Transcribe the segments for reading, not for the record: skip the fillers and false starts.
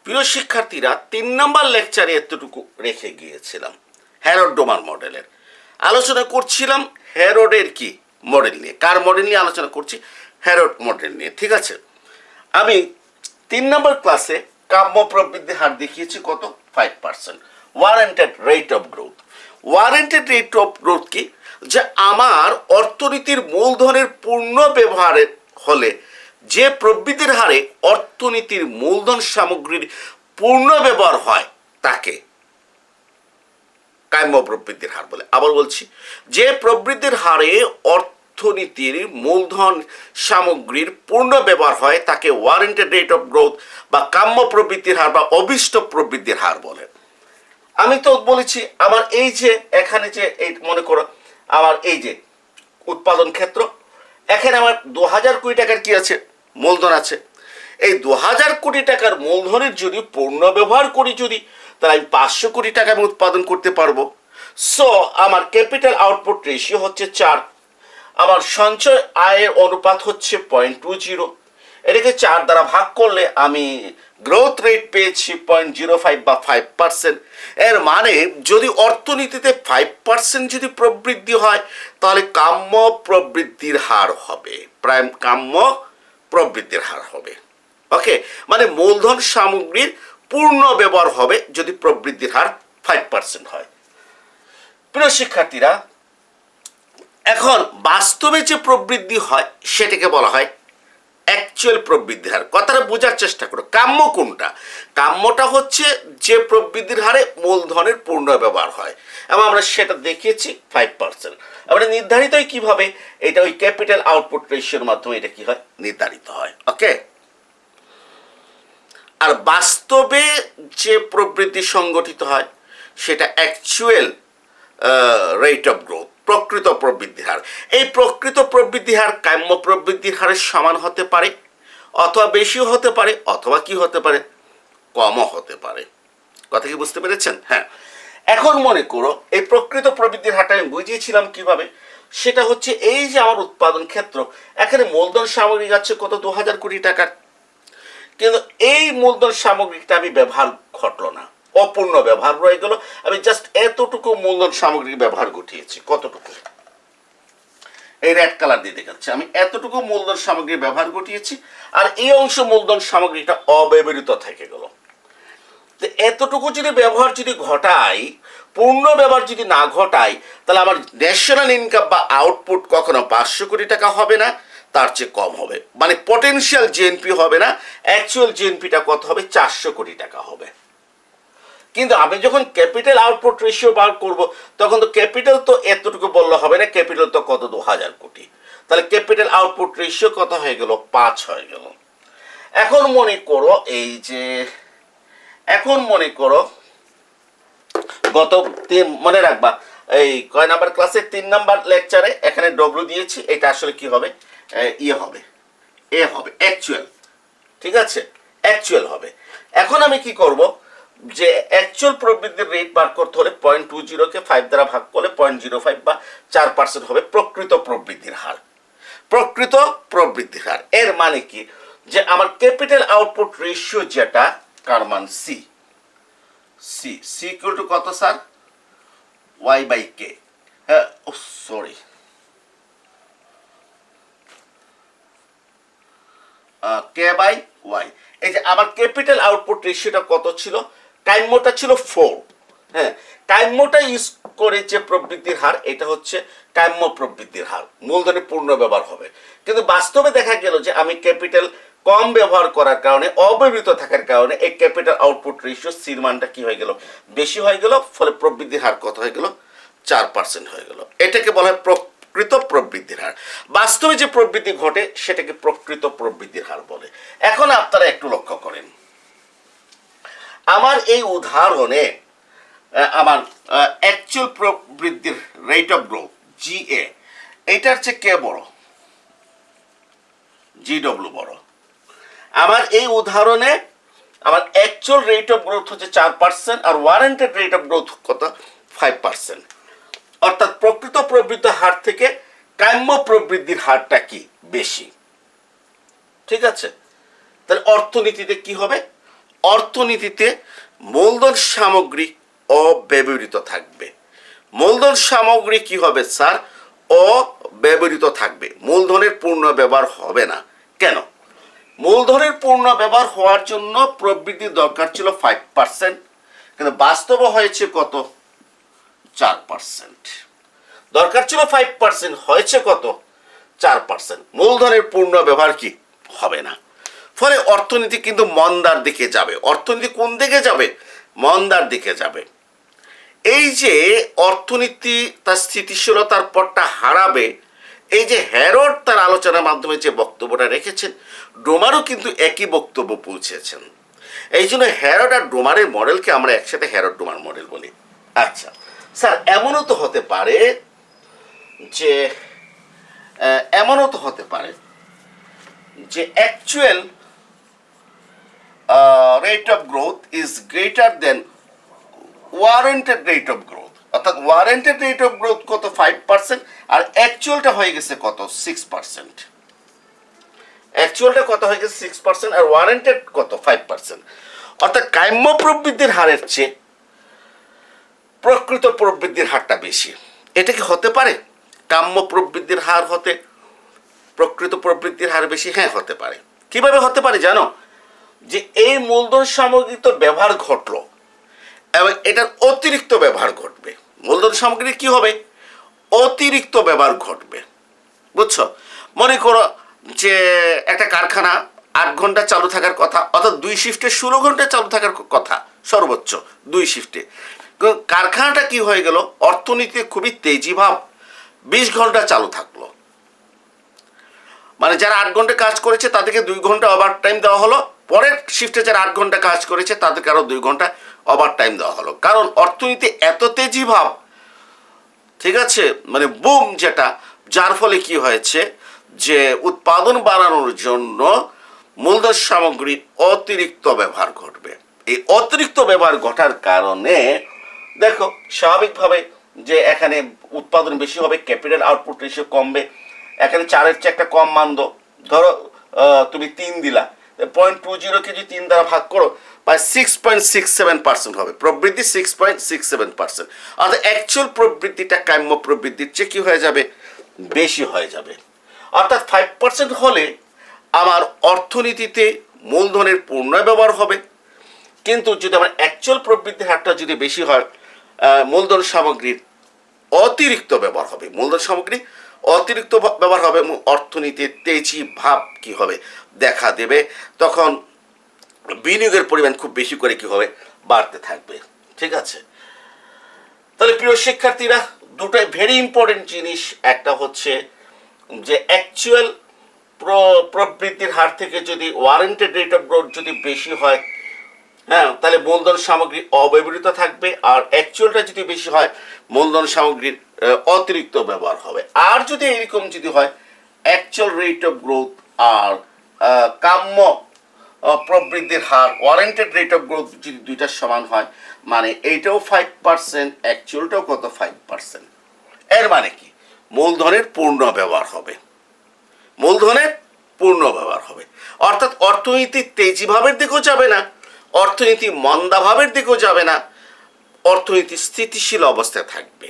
প্রিয় শিক্ষার্থীরা, 3 নম্বর লেকচারে এতটুকু রেখে গিয়েছিলাম হ্যারড-ডোমার মডেলের আলোচনা করছিলাম। হ্যারোডের কি মডেল নিয়ে, কার মডেল নিয়ে আলোচনা করছি? হ্যারড মডেল নিয়ে। ঠিক আছে, আমি 3 নম্বর ক্লাসে কাম্য প্রবৃদ্ধির হার দেখিয়েছি কত? 5%। Warranted rate of growth. Warranted rate of growth কি? যে আমার অর্থনীতির মূলধনের পূর্ণ ব্যবহারের হলে যে প্রবৃদ্ধির হারে অর্থনীতির মূলধন সামগ্রীর পূর্ণ ব্যবহার হয় তাকে কাম্য প্রবৃদ্ধির হার বলে। আবার বলছি, যে প্রবৃদ্ধির হারে অর্থনীতির মূলধন সামগ্রীর পূর্ণ ব্যবহার হয় তাকে ওয়ারেন্টেড রেট অফ গ্রোথ বা কাম্য প্রবৃদ্ধির হার বা অভীষ্ট প্রবৃদ্ধির হার বলে। আমি তো বলেছি আমার এই যে এখানে যে এই মনে করো আমার এই যে উৎপাদন ক্ষেত্র, এখানে আমার 2000 কোটি টাকার কি আছে? মূলধন আছে। এই 2000 কোটি টাকার মূলধনের যদি পূর্ণ ব্যবহার করি যদি, তাহলে আমি 500 কোটি টাকা আমি উৎপাদন করতে পারবো। সো আমার ক্যাপিটাল আউটপুট রেশিও হচ্ছে 4। আমার সঞ্চয় আয়ের অনুপাত হচ্ছে 0.20। এটাকে 4 দ্বারা ভাগ করলে আমি গ্রোথ রেট পেয়েছি 0.05 বা 5%। এর মানে যদি অর্থনীতিতে 5% যদি প্রবৃদ্ধি হয় তাহলে কাম্য প্রবৃদ্ধির হার হবে, প্রাইম কাম্য প্রবৃদ্ধির হার হবে। ওকে, মানে মূলধন সামগ্রীর পূর্ণ ব্যবহার হবে যদি প্রবৃদ্ধির হার 5% হয়। প্রিয় শিক্ষার্থীরা, এখন বাস্তবে যে প্রবৃদ্ধি হয় সেটাকে বলা হয় অ্যাকচুয়াল প্রবৃদ্ধির হার। কথাটা বোঝার চেষ্টা করো। কাম্য কোনটা? কাম্যটা হচ্ছে যে প্রবৃদ্ধির হারে মূলধনের পূর্ণ ব্যবহার হয়, এবং আমরা সেটা দেখিয়েছি 5%। আমরা নির্ধারিত হয় কিভাবে? এটা ওই ক্যাপিটাল আউটপুট রেশিওর মাধ্যমে এটা কি হয়? নির্ধারিত হয়। ওকে, আর বাস্তবে যে প্রবৃদ্ধি সংগঠিত হয় সেটা অ্যাকচুয়াল রেট অফ গ্রোথ, প্রকৃত প্রবৃদ্ধির হার। এই প্রকৃত প্রবৃদ্ধির হার কাম্য প্রবৃদ্ধির হারের সমান হতে পারে, অথবা বেশিও হতে পারে, অথবা কি হতে পারে? কমও হতে পারে। কথা কি বুঝতে পেরেছেন? হ্যাঁ, এখন মনে করো এই প্রকৃত প্রবৃদ্ধির হারটা আমি বুঝিয়েছিলাম কিভাবে। সেটা হচ্ছে এই যে আমার উৎপাদন ক্ষেত্র, এখানে মূলধন সামগ্রী যাচ্ছে কত? 2000 কোটি টাকার। কিন্তু এই মূলধন সামগ্রীটা আমি ব্যবহার ঘটলো না, অপূর্ণ ব্যবহার রয়ে গেল। আমি জাস্ট এতটুকু মূলধন সামগ্রী ব্যবহার ঘটিয়েছি। কতটুকু? এই রেড কালার দিয়ে দেখাচ্ছে। আমি এতটুকু মূলধন সামগ্রী ব্যবহার ঘটিয়েছি, আর এই অংশ মূলধন সামগ্রীটা অব্যবহৃত থেকে গেল। তো এতটুকু যদি ব্যবহার যদি ঘটাই, পূর্ণ ব্যবহার যদি না ঘটাই, তাহলে আমার ন্যাশনাল ইনকাম বা আউটপুট কখনো 500 কোটি টাকা হবে না, তার চেয়ে কম হবে। মানে পটেনশিয়াল জিএনপি হবে না, অ্যাকচুয়াল জিএনপিটা কত হবে? 400 কোটি টাকা হবে। কিন্তু আমি যখন ক্যাপিটাল আউটপুট রেশিও বার করব, তখন তো ক্যাপিটাল তো এতটুকু বললে হবে না, ক্যাপিটাল তো কত? 2000 কোটি। তাহলে ক্যাপিটাল আউটপুট রেশিও কত হয়ে গেল? 5 হয়ে গেল। এখন মনে করো এই যে, এখন মনে করো গত মনে রাখবা এই কয় নাম্বার ক্লাসে? 3 নাম্বার লেকচারে এখানে ডব্লিউ দিয়েছি, এটা আসলে কি হবে? ইয়ে হবে, এ হবে অ্যাকচুয়াল। ঠিক আছে, অ্যাকচুয়াল হবে। এখন আমি কি করব? যে অ্যাকচুয়াল প্রবৃদ্ধির রেট বার করতে হলে 0.20-কে 5 দ্বারা ভাগ করলে 0.05 বা 4% হবে প্রকৃত প্রবৃদ্ধির হার। প্রকৃত প্রবৃদ্ধির হার এর মানে কি? যে আমার ক্যাপিটাল আউটপুট রেশিও যেটা, কার মান? C. C C equal to কত স্যার? Y by K. হ্যাঁ, ও সরি, কে বাই ওয়াই। এই যে আমার ক্যাপিটাল আউটপুট রেশিওটা কত ছিল? কাম্যটা ছিল 4। হ্যাঁ, কাম্যটা ইউজ করে যে প্রবৃদ্ধির হার, এটা হচ্ছে কাম্য প্রবৃদ্ধির হার, মূলধনের পূর্ণ ব্যবহার হবে। কিন্তু বাস্তবে দেখা গেল যে আমি ক্যাপিটাল কম ব্যবহার করার কারণে, অব্যবহৃত থাকার কারণে এই ক্যাপিটাল আউটপুট রেশিও সির মানটা কি হয়ে গেল? বেশি হয়ে গেল। ফলে প্রবৃদ্ধির হার কত হয়ে গেল? 4% হয়ে গেল। এটাকে বলা হয় প্রকৃত প্রবৃদ্ধির হার। বাস্তবে যে প্রবৃদ্ধি ঘটে সেটাকে প্রকৃত প্রবৃদ্ধির হার বলে। এখন আপনারা একটু লক্ষ্য করেন, আমার এই উদাহরণে আমার অ্যাকচুয়াল প্রবৃদ্ধির রেট অফ গ্রোথ জিএ, এইটার চেয়ে কে বড়? জিডব্লিউ বড়। আমার এই উদাহরণে আমার অ্যাকচুয়াল রেট অফ গ্রোথ হচ্ছে 4%, আর ওয়ারেন্টেড রেট অফ গ্রোথ কত? 5%। অর্থাৎ প্রকৃত প্রবৃদ্ধির হার থেকে কাম্য প্রবৃদ্ধির হারটা কি? বেশি। ঠিক আছে, তাহলে অর্থনীতিতে কি হবে? অর্থনীতিতে মূলধন সামগ্রী অব্যবহৃত থাকবে। মূলধন সামগ্রী কি হবে স্যার? অব্যবহৃত থাকবে, মূলধনের পূর্ণ ব্যবহার হবে না। কেন? মূলধনের পূর্ণ ব্যবহার হওয়ার জন্য প্রবৃদ্ধি দরকার ছিল 5%, কিন্তু বাস্তবে হয়েছে কত? 4%। দরকার ছিল 5%, হয়েছে কত? 4%। মূলধনের পূর্ণ ব্যবহার কি হবে না, ফলে অর্থনীতি কিন্তু মন্দার দিকে যাবে। অর্থনীতি কোন দিকে যাবে? মন্দার দিকে যাবে। এই যে অর্থনীতি তার স্থিতিশীলতার পথটা হারাবে, এই যে হ্যারড তার আলোচনার মাধ্যমে যে বক্তব্যটা রেখেছেন, ডোমারও কিন্তু একই বক্তব্য পৌঁছেছেন। এই জন্য হ্যারড আর ডোমারের মডেলকে আমরা একসাথে হ্যারড-ডোমার মডেল বলি। আচ্ছা স্যার, এমনও তো হতে পারে যে actual rate of growth is greater than warranted rate of growth, অর্থাৎ ওয়ারেন্টেড রেট অফ গ্রোথ কত? 5%, আর অ্যাকচুয়ালটা হয়ে গেছে কত? 6%। অ্যাকচুয়ালটা কত হয়ে গেছে? 6%, আর ওয়ারেন্টেড কত? 5%। অর্থাৎ কাম্য প্রবৃদ্ধির হারের চেয়ে প্রকৃত প্রবৃদ্ধির হারটা বেশি। এটা কি হতে পারে? কাম্য প্রবৃদ্ধির হার হতে প্রকৃত প্রবৃদ্ধির হার বেশি? হ্যাঁ, হতে পারে। কিভাবে হতে পারে জানো? যে এই মূলধন সামগ্রী তো ব্যবহার ঘটলো এবং এটার অতিরিক্ত ব্যবহার ঘটবে। মূলধন সামগ্রীর কি হবে? অতিরিক্ত ব্যবহার ঘটবে, বুঝছো? মনে করো যে একটা কারখানা 8 ঘন্টা চালু থাকার কথা, অর্থাৎ 2 শিফটে 16 ঘন্টা চালু থাকার কথা, সর্বোচ্চ 2 শিফটে। কারখানাটা কি হয়ে গেল? অর্থনীতিতে খুবই তেজি ভাব, 20 ঘন্টা চালু থাকলো। মানে যারা 8 ঘন্টা কাজ করেছে তাদেরকে 2 ঘন্টা ওভার টাইম দেওয়া হলো, পরের শিফটে যারা 8 ঘন্টা কাজ করেছে তাদেরকে আরও 2 ঘন্টা ওভার টাইম দেওয়া হলো। কারণ অর্থনীতি এত তেজি ভাব, ঠিক আছে, মানে বুম যেটা, যার ফলে কি হয়েছে যে উৎপাদন বাড়ানোর জন্য মূলধন সামগ্রীর অতিরিক্ত ব্যবহার ঘটবে। এই অতিরিক্ত ব্যবহার ঘটার কারণে দেখো স্বাভাবিকভাবে যে এখানে উৎপাদন বেশি হবে, ক্যাপিটাল আউটপুট রেশিও কমবে। এখানে 4-এর চেয়ে একটা কম মান দাও, ধরো তুমি 3 দিলা, 0.20 যদি 3 দ্বারা ভাগ করো, প্রায় 6.67% হবে প্রবৃদ্ধি, 6.67%। অর্থাৎ অ্যাকচুয়াল প্রবৃদ্ধিটা কাম্য প্রবৃদ্ধির চেয়ে কি হয়ে যাবে? বেশি হয়ে যাবে। অর্থাৎ 5% হলে আমার অর্থনীতিতে মূলধনের পূর্ণ ব্যবহার হবে, কিন্তু যদি আমার অ্যাকচুয়াল প্রবৃদ্ধির হারটা যদি বেশি হয়, মূলধন সামগ্রীর অতিরিক্ত ব্যবহার হবে। মূলধন সামগ্রী অতিরিক্ত ব্যবহার হবে এবং অর্থনীতির তেজি ভাব কি হবে? দেখা দেবে। তখন বিনিয়োগের পরিমাণ খুব বেশি করে কি হবে? বাড়তে থাকবে। ঠিক আছে, তাহলে প্রিয় শিক্ষার্থীরা, দুটোই ভেরি ইম্পর্টেন্ট জিনিস। একটা হচ্ছে যে অ্যাকচুয়াল প্রবৃদ্ধির হার থেকে যদি ওয়ারেন্টেড রেট অফ গ্রোথ যদি বেশি হয়, হ্যাঁ, তাহলে মূলধন সামগ্রী অব্যবহৃত থাকবে, আর অ্যাকচুয়ালটা যদি বেশি হয় মূলধন সামগ্রীর অতিরিক্ত ব্যবহার হবে। আর যদি এরকম যদি হয় অ্যাকচুয়াল রেট অফ গ্রোথ আর কাম্য প্রবৃদ্ধির হার, ওয়ারেন্টেড রেট অফ গ্রোথ যদি দুইটা সমান হয়, মানে এইটাও 5%, অ্যাকচুয়ালটাও কত? 5%। এর মানে কি? মূলধনের পূর্ণ ব্যবহার হবে। মূলধনের পূর্ণ ব্যবহার হবে, অর্থাৎ অর্থনীতি তেজিভাবের দিকেও যাবে না, অর্থনীতি মন্দাভাবের দিকেও যাবে না, অর্থনীতি স্থিতিশীল অবস্থায় থাকবে।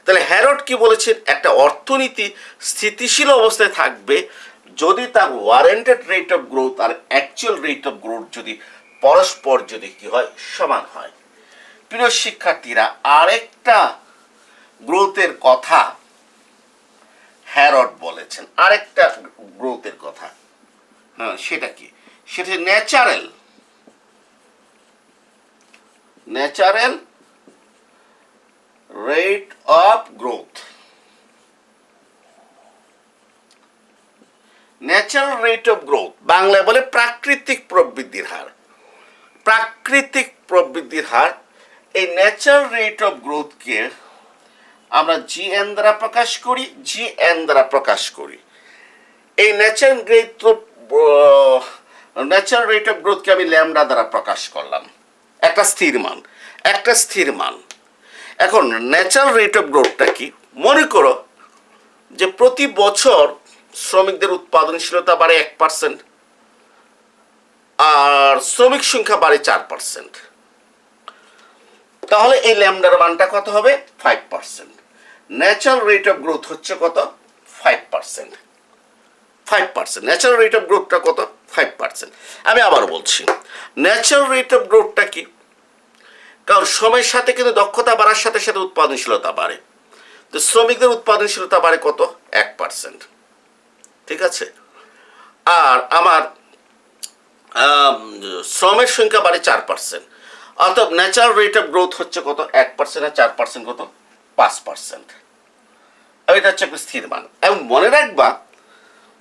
তাহলে হ্যারড কি বলেছেন? একটা অর্থনীতি স্থিতিশীল অবস্থায় থাকবে যদি তার ওয়ারেন্টেড রেট অফ গ্রোথ আর অ্যাকচুয়াল রেট অফ গ্রোথ যদি পরস্পর যদি কি হয়? সমান হয়। প্রিয় শিক্ষার্থীরা, আরেকটা গ্রোথের কথা হ্যারড বলেছেন, আরেকটা গ্রোথের কথা। হ্যাঁ, সেটা কি? সেটা natural rate of growth. Natural rate of growth বাংলায় বলে প্রাকৃতিক প্রবৃদ্ধির হার। প্রাকৃতিক প্রবৃদ্ধির হার, এই ন্যাচারাল রেট অফ গ্রোথকে আমরা GN দ্বারা প্রকাশ করি। এই ন্যাচারাল রেট অফ গ্রোথকে আমি ল্যামডা দ্বারা প্রকাশ করলাম, একটা স্থির মান। এখন ন্যাচারাল রেট অফ গ্রোথটা কি? মনে করো যে প্রতি বছর শ্রমিকদের উৎপাদনশীলতা বাড়ে 1%, আর শ্রমিক সংখ্যা বাড়ে 4%, তাহলে এই ল্যামডার মানটা কত হবে? 5%। ন্যাচারাল রেট অফ গ্রোথ হচ্ছে কত? 5%। 5%। ন্যাচারাল রেট অফ গ্রোথটা কত? 5%। আমি আবার বলছি, ন্যাচারাল রেট অফ গ্রোথটা কি? কারণ সময়ের সাথে কিন্তু দক্ষতা বাড়ার সাথে সাথে উৎপাদনশীলতা বাড়ে। তো শ্রমিকদের উৎপাদনশীলতা বাড়ে কত? 1%। ঠিক আছে। আর আমার শ্রমের সংখ্যা বাড়ে 4%। অর্থাৎ ন্যাচারাল রেট অফ গ্রোথ হচ্ছে কত? 1% আর 4% কত? 5%। এটা হচ্ছে একটা স্থির মান। এবং মনে রাখবা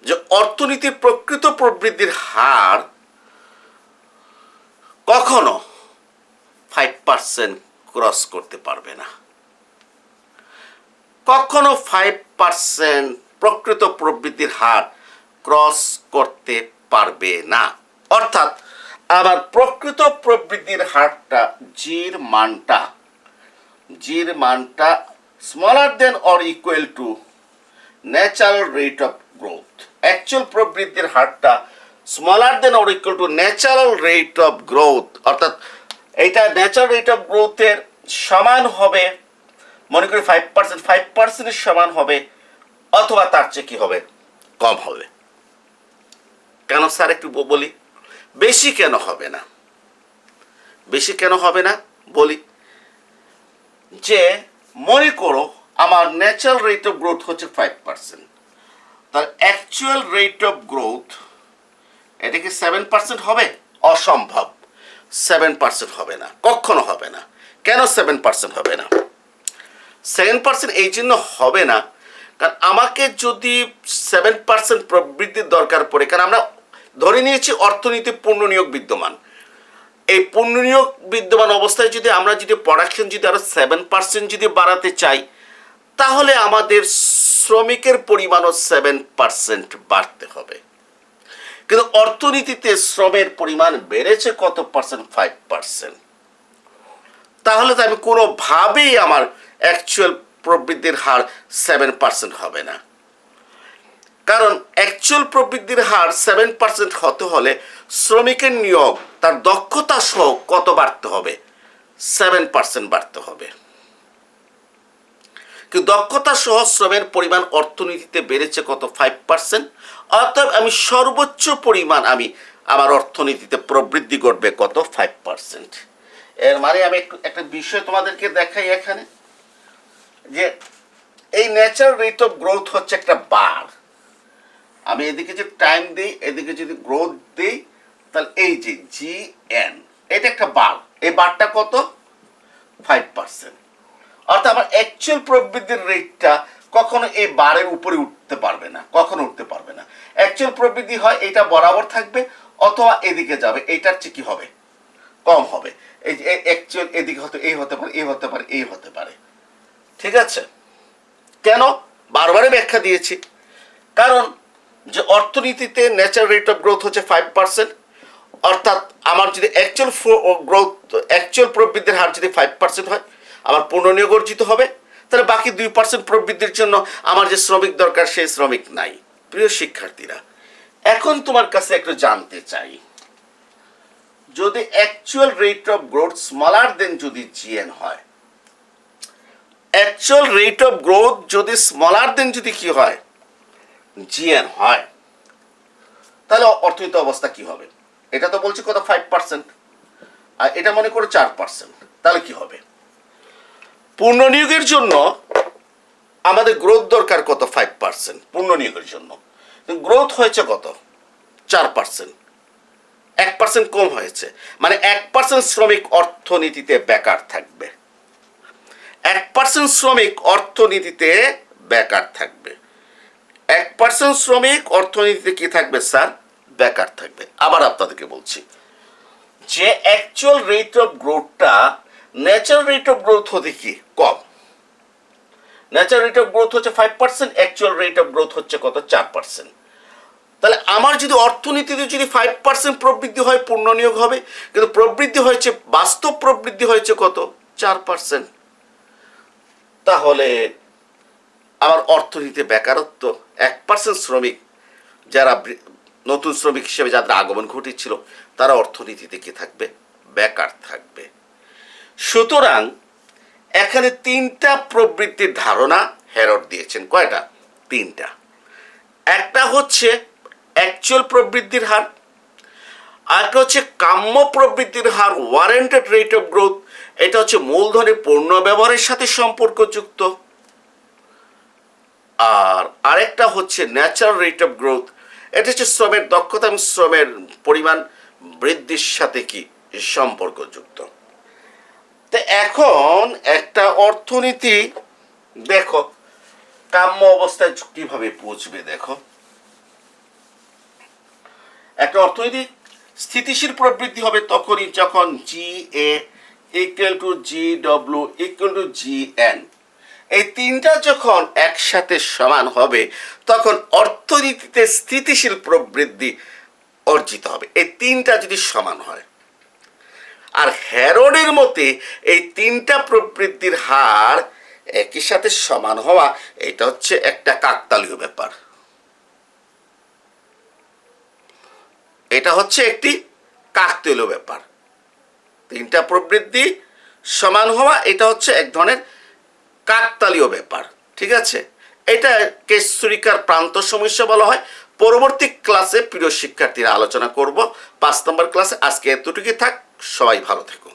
যে অর্থনীতির প্রকৃত প্রবৃদ্ধির হার কখনো 5% ক্রস করতে পারবে না। কখনো 5% প্রকৃত প্রবৃদ্ধির হার ক্রস করতে পারবে না। অর্থাৎ আবার প্রকৃত প্রবৃদ্ধির হারটা জির মানটা smaller than or equal to natural rate of growth. Actual প্রবৃদ্ধির হারটা smaller than or equal to natural rate of growth. অর্থাৎ এইটা ন্যাচারাল রেট অফ গ্রোথের সমান হবে, মনে করি 5%, 5%-এর সমান হবে অথবা তার চেয়ে কি হবে? কম হবে। কেন স্যার একটু বলি, বেশি কেন হবে না? বেশি কেন হবে না বলি, যে মনে করো আমার ন্যাচারাল রেট অফ গ্রোথ হচ্ছে 5%, তার অ্যাকচুয়াল রেট অফ গ্রোথ এটা কি 7% হবে? অসম্ভব। 7% হবে না, কখনো হবে না। কেন 7% হবে না? 7% এই জন্য হবে না কারণ আমাকে যদি 7% প্রবৃদ্ধির দরকার পড়ে, কারণ আমরা ধরে নিয়েছি অর্থনীতি পূর্ণ নিয়োগ বিদ্যমান। এই পূর্ণ নিয়োগ বিদ্যমান অবস্থায় যদি আমরা প্রোডাকশন যদি আরো 7% যদি বাড়াতে চাই, তাহলে আমাদের শ্রমিকের পরিমাণও 7% বাড়তে হবে। কিন্তু অর্থনীতিতে শ্রমের পরিমাণ বেড়েছে কত পার্সেন্ট? 5%। তাহলে তো আমি কোনোভাবেই আমার অ্যাকচুয়াল প্রবৃদ্ধির হার 7% হবে না। কারণ অ্যাকচুয়াল প্রবৃদ্ধির হার 7% হতে হলে শ্রমিকের নিয়োগ তার দক্ষতা সহ কত বাড়তে হবে? 7% বাড়তে হবে। কিন্তু দক্ষতা সহ শ্রমের পরিমাণ অর্থনীতিতে বেড়েছে কত? 5%। অর্থাৎ আমি সর্বোচ্চ পরিমাণ আমার অর্থনীতিতে প্রবৃদ্ধি ঘটবে কত? 5%। এর মানে আমি একটা বিষয় তোমাদেরকে দেখাই এখানে, যে এই ন্যাচারাল রেট অফ গ্রোথ হচ্ছে একটা বার। আমি এদিকে যদি টাইম দিই, এদিকে যদি গ্রোথ দিই, তাহলে এই যে GN, এটা একটা বার। এই বারটা কত? 5%। অর্থাৎ আমার অ্যাকচুয়াল প্রবৃদ্ধির রেটটা কখনো এই বারের উপরে উঠতে পারবে না, কখনো উঠতে পারবে না। অ্যাকচুয়াল প্রবৃদ্ধি হয় এটা বরাবর থাকবে অথবা এদিকে যাবে, এইটার চেয়ে কি হবে? কম হবে। এই যে অ্যাকচুয়াল এদিকে হয়তো এই হতে পারে, এই হতে পারে, এই হতে পারে। ঠিক আছে? কেন? বারবারই ব্যাখ্যা দিয়েছি। কারণ যে অর্থনীতিতে ন্যাচারাল রেট অফ গ্রোথ হচ্ছে 5%। অর্থাৎ আমার যদি অ্যাকচুয়াল প্রবৃদ্ধির হার যদি 5% হয়, আমার পুনর্নিয়োগ অর্জিত হবে। তাহলে বাকি 2% প্রবৃদ্ধির জন্য আমার যে শ্রমিক দরকার সেই শ্রমিক নাই। প্রিয় শিক্ষার্থীরা, এখন তোমার কাছে একটু জানতে চাই, যদি actual rate of growth smaller দেন যদি GN হয়, অ্যাকচুয়াল রেট অফ গ্রোথ যদি স্মলার দেন যদি কি হয়? GN হয়, তাহলে অর্থনীতি অবস্থা কি হবে? এটা তো বলছি কত? 5%। আর এটা মনে করো 4%। তাহলে কি হবে? পূর্ণ নিয়োগের জন্য আমাদের গ্রোথ দরকার কত? 5% পূর্ণ নিয়োগের জন্য। গ্রোথ হয়েছে কত? 4%। 1% কম হয়েছে, মানে 1% শ্রমিক অর্থনীতিতে বেকার থাকবে। 1% শ্রমিক অর্থনীতিতে বেকার থাকবে। 1% শ্রমিক অর্থনীতিতে কি থাকবে স্যার? বেকার থাকবে। আবার আপনাদেরকে বলছি যে অ্যাকচুয়াল রেট অফ গ্রোথটা ন্যাচারাল রেট অফ গ্রোথ হতে কি কম। ন্যাচারাল রেট অফ গ্রোথ হচ্ছে 5%, অ্যাকচুয়াল রেট অফ গ্রোথ হচ্ছে কত? 4%। তাহলে আমার যদি অর্থনীতিতে যদি 5% প্রবৃদ্ধি হয়, পূর্ণ নিয়োগ হবে, কিন্তু প্রবৃদ্ধি হয়েছে, বাস্তব প্রবৃদ্ধি হয়েছে কত? 4%। তাহলে আমার অর্থনীতিতে বেকারত্ব 1% শ্রমিক যারা নতুন শ্রমিক হিসেবে যাদের আগমন ঘটেছিল তারা অর্থনীতিতে কি থাকবে? বেকার থাকবে। সুতরাং এখানে তিনটা প্রবৃত্তির ধারণা হ্যারড দিয়েছেন। কয়টা? তিনটা। একটা হচ্ছে অ্যাকচুয়াল প্রবৃদ্ধির হার, আরেকটা হচ্ছে কাম্য প্রবৃদ্ধির হার, ওয়ারেন্টেড রেট অফ গ্রোথ, এটা হচ্ছে মূলধনের পণ্য ব্যবহারের সাথে সম্পর্কযুক্ত। আর আরেকটা হচ্ছে ন্যাচারাল রেট অফ গ্রোথ, এটা হচ্ছে শ্রমের দক্ষতা এবং শ্রমের পরিমাণ বৃদ্ধির সাথে কি সম্পর্কযুক্ত। তো এখন একটা অর্থনীতি দেখো কাম্য অবস্থায় কিভাবে পৌঁছবে। দেখো একটা অর্থনীতি স্থিতিশীল প্রবৃদ্ধি হবে তখনই যখন G A equal to G W equal to G N, এই তিনটা যখন একসাথে সমান হবে তখন অর্থনীতিতে স্থিতিশীল প্রবৃদ্ধি অর্জিত হবে। এই তিনটা যদি সমান হয়, আর হ্যারোডের মতে এই তিনটা প্রবৃদ্ধির হার একই সাথে সমান হওয়া এটা হচ্ছে একটা কাকতালীয় ব্যাপার। এটা হচ্ছে একটি কাকতালীয় ব্যাপার। তিনটা প্রবৃদ্ধি সমান হওয়া এটা হচ্ছে এক ধরনের কাকতালীয় ব্যাপার। ঠিক আছে, এটাকে সুরিকার প্রান্ত সমস্যা বলা হয়। পরবর্তী ক্লাসে প্রিয় শিক্ষার্থীরা আলোচনা করব 5 নম্বর ক্লাসে। আজকে এতটুকুই থাক, সবাই ভালো থেকো।